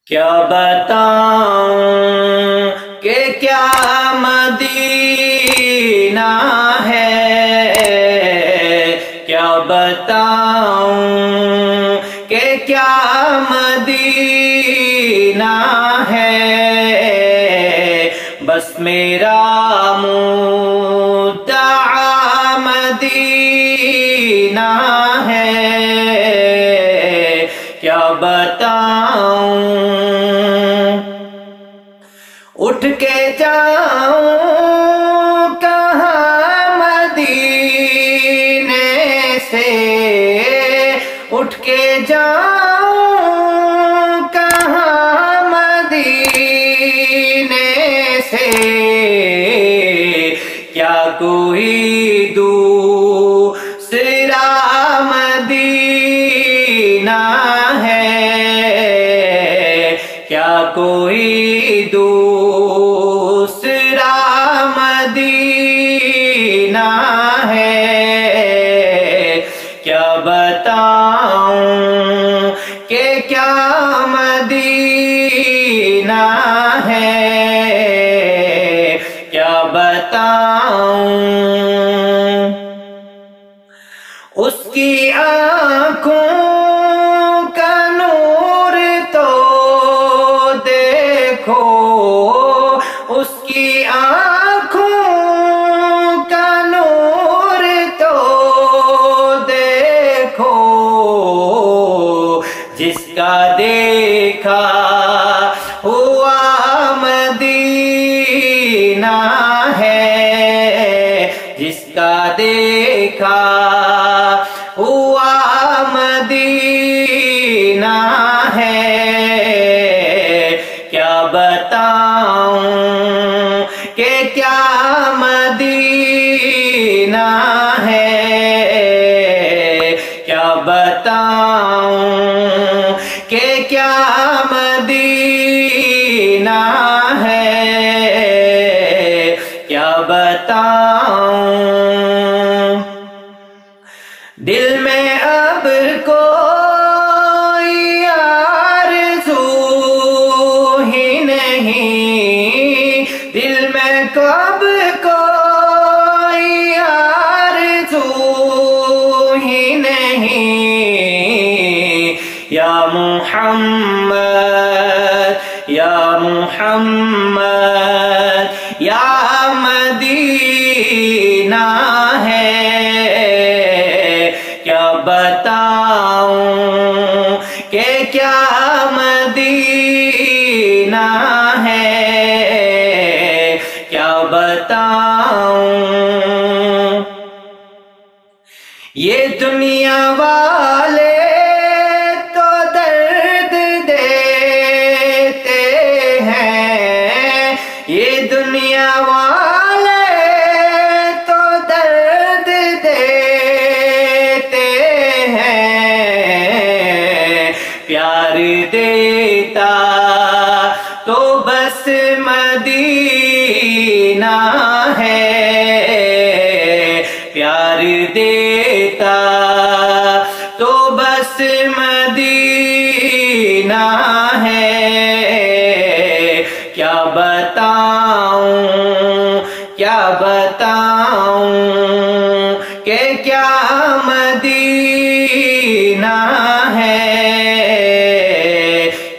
کیا بتاؤں کہ کیا مدینہ ہے، کیا بتاؤں کہ کیا مدینہ ہے، بس میرا مدعا مدینہ ہے، کیا بتاؤں اٹھ کے جاؤں کہاں مدینے سے، اٹھ کے جاؤں کہاں مدینے سے، کیا کوئی دوسرا مدینہ ہے، کیا کوئی دوسرا مدینہ ہے، کیا بتاؤں کہ کیا مدینہ ہے، کیا بتاؤں اس کی آنکھوں کا نور تو دیکھو، اس کی آنکھوں کا نور تو دیکھو، جس کا دیکھا ہوا مدینہ ہے، جس کا دیکھا ہوا مدینہ ہے، کیا بتاؤں کہ کیا مدینہ ہے، کیا بتاؤں کہ کیا مدینہ ہے، کیا بتاؤں دل میں اب کوئی آرزو ہی نہیں، دل میں کب کوئی آرزو ہی نہیں، یا محمد یا محمد یا مدینہ ہے، کیا بتاؤں کہ کیا مدینہ ہے، کیا بتاؤں یہ دنیا والے تو درد دیتے ہیں، یہ دنیا والے تو درد دیتے ہیں، پیار دیتا تو بس مدینہ ہے، پیار دیتا تو بس مدینہ ہے، کیا بتاؤں کیا بتاؤں کہ کیا مدینہ ہے،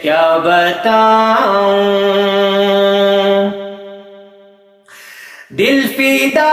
کیا بتاؤں دل فدا